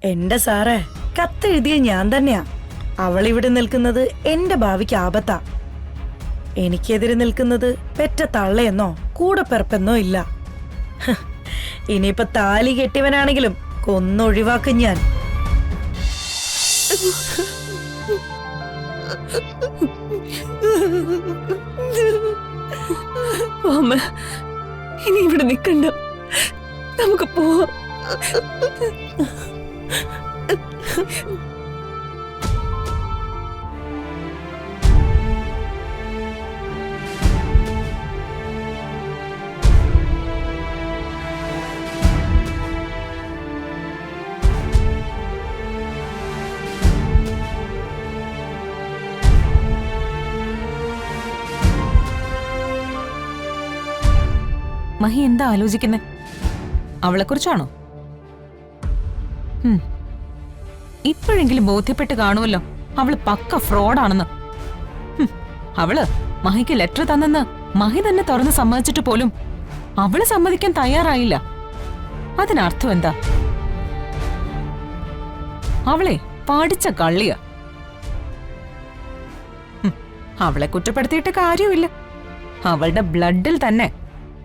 എന്റെ സാറേ, കത്തെഴുതിയ ഞാൻ തന്നെയാ. അവളിവിടെ നിൽക്കുന്നത് എന്റെ ഭാവിക്ക് ആപത്താ. എനിക്കെതിരെ നിൽക്കുന്നത് പെറ്റ തള്ളയെന്നോ കൂടെ പിറപ്പെന്നോ ഇല്ല. ഇനിയിപ്പൊ താലി കെട്ടിയവനാണെങ്കിലും കൊന്നൊഴിവാക്കും ഞാൻ. ഇനി ഇവിടെ നിൽക്കണ്ട, നമുക്ക് പോവാം. മഹി എന്താ ആലോചിക്കുന്നേ? അവളെ കുറിച്ചാണോ? ഇപ്പോഴെങ്കിലും ബോധ്യപ്പെട്ട് കാണുമല്ലോ അവള് പക്ക ഫ്രോഡാണെന്ന്. അവള് മഹിക്ക് ലെറ്റർ തന്നെന്ന് മഹി തന്നെ തുറന്ന് സമ്മതിച്ചിട്ട് പോലും അവള് സമ്മതിക്കാൻ തയ്യാറായില്ല. അതിനർത്ഥം എന്താ? അവളെ പഠിച്ച കള്ളിയാ. അവളെ കുറ്റപ്പെടുത്തിയിട്ട് കാര്യമില്ല. അവളുടെ ബ്ലഡിൽ തന്നെ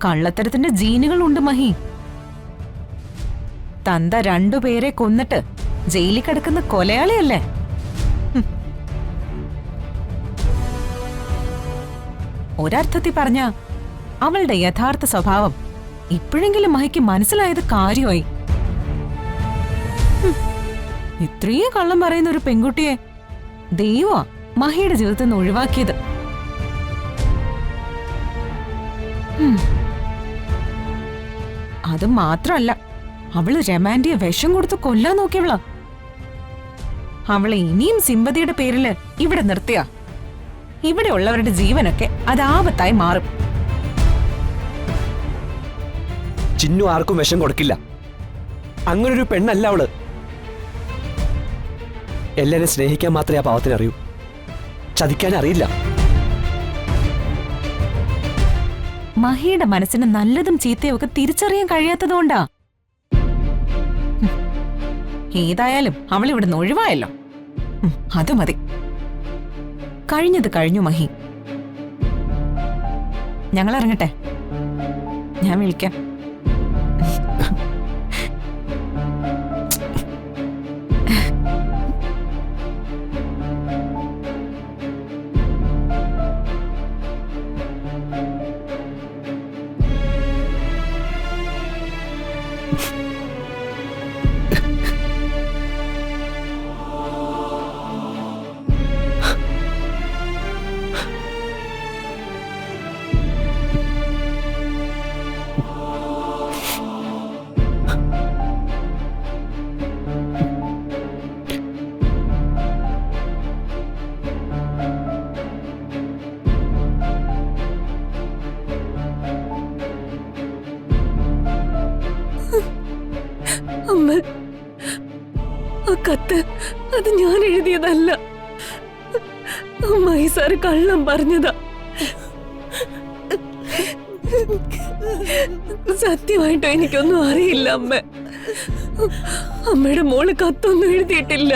കള്ളത്തരത്തിന്റെ ജീനുകൾ ഉണ്ട് മഹി. തന്ത രണ്ടുപേരെ കൊന്നിട്ട് ജയിലിൽ കിടക്കുന്ന കൊലയാളിയല്ലേ? ഒരർത്ഥത്തിൽ പറഞ്ഞ അവളുടെ യഥാർത്ഥ സ്വഭാവം ഇപ്പോഴെങ്കിലും മഹിക്ക് മനസ്സിലായത് കാര്യമായി. ഇത്രയും കള്ളം പറയുന്ന ഒരു പെൺകുട്ടിയെ ദൈവമാ മഹിയുടെ ജീവിതത്തിൽ നിന്ന് ഒഴിവാക്കിയത്. അത് മാത്രല്ല, അവള് രമാൻഡിയെ വിഷം കൊടുത്ത് കൊല്ലാൻ നോക്കിയവളാ. അവളെ ഇനിയും സിമ്പതിയുടെ പേരില് ഇവിടെ നിർത്തിയ ഇവിടെ ഉള്ളവരുടെ ജീവനൊക്കെ അത് ആപത്തായി മാറും. ചിന്നു ആർക്കും വിഷം കൊടുക്കില്ല. അങ്ങനൊരു പെണ്ണല്ല അവള്. എല്ലാരും സ്നേഹിക്കാൻ മാത്രമേ ആ പാവത്തിന് അറിയൂ, ചതിക്കാൻ അറിയില്ല. മഹിയുടെ മനസ്സിന് നല്ലതും ചീത്തയും ഒക്കെ തിരിച്ചറിയാൻ കഴിയാത്തതുകൊണ്ടാ. ഏതായാലും അവൾ ഇവിടുന്ന് ഒഴിവായല്ലോ, അത് മതി. കഴിഞ്ഞത് കഴിഞ്ഞു മഹി. ഞങ്ങൾ ഇറങ്ങട്ടെ, ഞാൻ വിളിക്കാം. അമ്മ, ആ കത്ത് അത് ഞാൻ എഴുതിയതല്ല. അമ്മായി സാറ് കള്ളം പറഞ്ഞതാ. സത്യമായിട്ടോ എനിക്കൊന്നും അറിയില്ല അമ്മ. അമ്മയുടെ മോള് കത്തൊന്നും എഴുതിയിട്ടില്ല.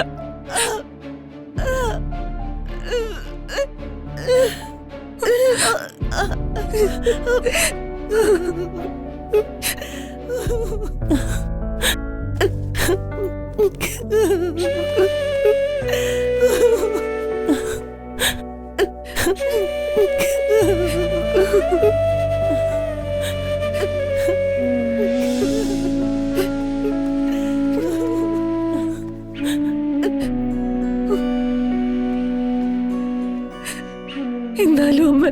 എന്നാലും അമ്മ,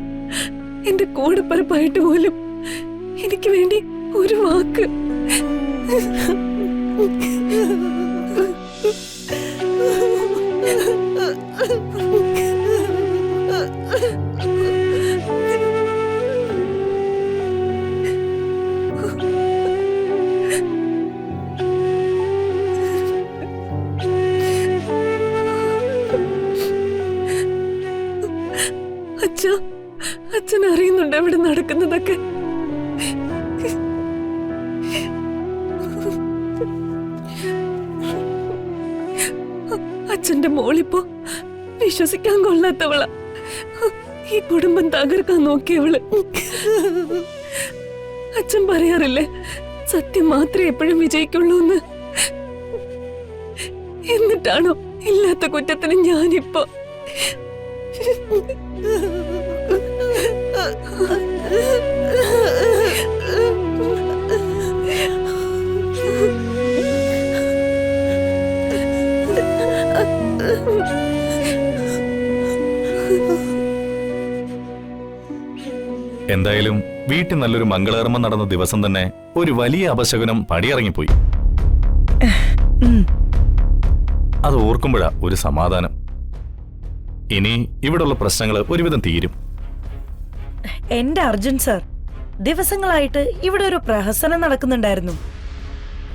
എന്റെ കൂടെപ്പറപ്പായിട്ട് പോലും എനിക്ക് വേണ്ടി ഒരു വാക്ക്. അച്ഛൻ അറിയുന്നുണ്ട് അവിടെ നടക്കുന്നതൊക്കെ. അച്ഛന്റെ മോളിപ്പോ വിശ്വസിക്കാൻ കൊള്ളാത്തവള. ഈ കുടുംബം തകർക്കാൻ നോക്കിയവള്. അച്ഛൻ പറയാറില്ലേ, സത്യം മാത്രമേ എപ്പോഴും വിജയിക്കുള്ളൂ എന്ന്. എന്നിട്ടാണോ ഇല്ലാത്ത കുറ്റത്തിന് ഞാനിപ്പോ എന്തായാലും വീട്ടിൽ നല്ലൊരു മംഗളകർമ്മം നടന്ന ദിവസം തന്നെ ഒരു വലിയ അപശകുനം പടിയിറങ്ങിപ്പോയി. അത് ഓർക്കുമ്പോഴാ ഒരു സമാധാനം. ഇനി ഇവിടുള്ള പ്രശ്നങ്ങൾ ഒരുവിധം തീരും. എന്റെ അർജുൻ സർ, ദിവസങ്ങളായിട്ട് ഇവിടെ ഒരു പ്രഹസനം നടക്കുന്നുണ്ടായിരുന്നു.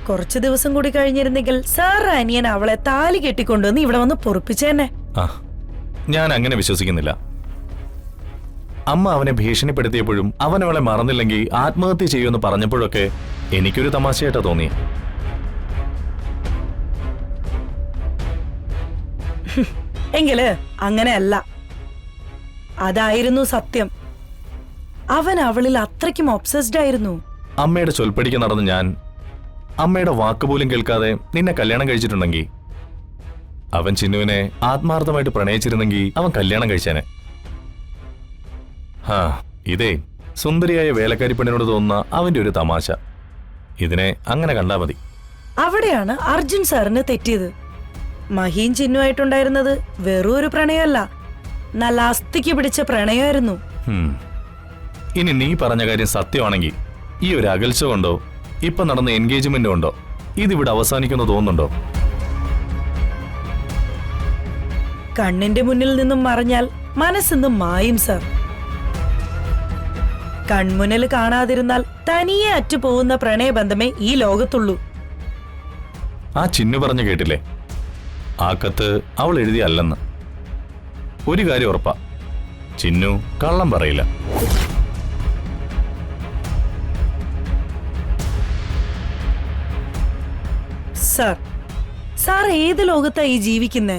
കുറച്ചു ദിവസം കൂടി കഴിഞ്ഞിരുന്നെങ്കിൽ സാർ അനിയൻ അവളെ താലി കെട്ടിക്കൊണ്ടുവന്ന് ഇവിടെ വന്ന് പൊറുപ്പിച്ചേന്നെ. ആ, ഞാൻ അങ്ങനെ വിശ്വസിക്കുന്നില്ല. അമ്മ അവനെ ഭീഷണിപ്പെടുത്തിയപ്പോഴും അവൻ അവളെ മറന്നില്ലെങ്കിൽ ആത്മഹത്യ ചെയ്യുമെന്ന് പറഞ്ഞപ്പോഴൊക്കെ എനിക്കൊരു തമാശയായിട്ടാ തോന്നി. എങ്കില് അങ്ങനെയല്ല, അതായിരുന്നു സത്യം. അവൻ അവളിൽ അത്രയ്ക്കും ഒബ്സസ്ഡ് ആയിരുന്നു. അമ്മയുടെ ചൊൽപ്പടിക്ക് നടന്ന് ഞാൻ അമ്മയുടെ വാക്കുപോലും കേൾക്കാതെ നിന്നെ കല്യാണം കഴിച്ചിട്ടുണ്ടെങ്കിൽ, അവൻ ചിന്നുവിനെ ആത്മാർത്ഥമായിട്ട് പ്രണയിച്ചിരുന്നെങ്കിൽ അവൻ കല്യാണം കഴിച്ചേനെ. ഹാ, ഇതേ സുന്ദരിയായ വേലക്കാരി പെണ്ണിനോട് തോന്നുന്ന അവന്റെ ഒരു തമാശ. ഇതിനെ അങ്ങനെ കണ്ടാ മതി. അവിടെയാണ് അർജുൻ സാറിന് തെറ്റിയത്. മഹീൻ ചിന്നുമായിട്ടുണ്ടായിരുന്നത് വെറും ഒരു പ്രണയമല്ല, നല്ല അസ്ഥിക്ക് പിടിച്ച പ്രണയമായിരുന്നു. ഇനി നീ പറഞ്ഞ കാര്യം സത്യമാണെങ്കിൽ ഈ ഒരു അകൽച്ച കൊണ്ടോ ഇപ്പൊ നടന്ന എൻഗേജ്മെന്റ് കൊണ്ടോ ഇതിവിടെ അവസാനിക്കുന്നു തോന്നുന്നുണ്ടോ? കണ്ണിന്റെ മുന്നിൽ നിന്നും മറഞ്ഞാൽ മനസ്സിന്നും മായും സർ. കൺമുന്നിൽ കാണാതിരുന്നാൽ തനിയെ അറ്റുപോകുന്ന പ്രണയബന്ധമേ ഈ ലോകത്തുള്ളൂ. ആ ചിന്നു പറഞ്ഞു കേട്ടില്ലേ, ആ കത്ത് അവൾ എഴുതിയല്ലെന്ന്. ഒരു കാര്യം ഉറപ്പാ, ചിന്നു കള്ളം പറയില്ല. സാർ ഏത് ലോകത്താ ഈ ജീവിക്കുന്നേ?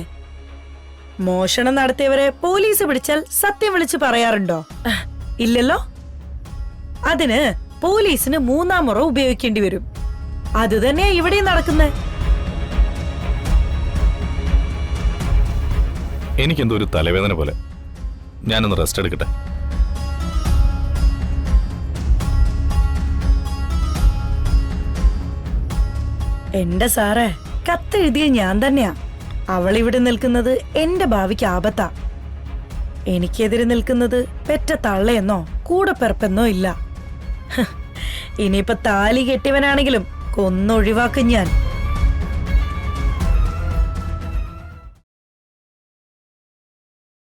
മോഷണം നടത്തിയവരെ പോലീസ് പിടിച്ചാൽ സത്യം വിളിച്ച് പറയാറുണ്ടോ? ഇല്ലല്ലോ. അതിന് പോലീസിന് മൂന്നാം മുറ ഉപയോഗിക്കേണ്ടി വരും. അത് തന്നെയാ ഇവിടെയും നടക്കുന്നേ. എനിക്കെന്തോ ഒരു തലവേദന പോലെ. ഞാനൊന്ന് റെസ്റ്റ് എടുക്കട്ടെ. എന്റെ സാറേ, കത്തെഴുതിയ ഞാൻ തന്നെയാ. അവളിവിടെ നിൽക്കുന്നത് എന്റെ ഭാവിക്ക് ആപത്താ. എനിക്കെതിരെ നിൽക്കുന്നത് പെറ്റ തള്ളയെന്നോ കൂടെ പെറപ്പെന്നോ ഇല്ല. ഇനിയിപ്പൊ താലി കെട്ടിയവനാണെങ്കിലും കൊന്നൊഴിവാക്കും ഞാൻ.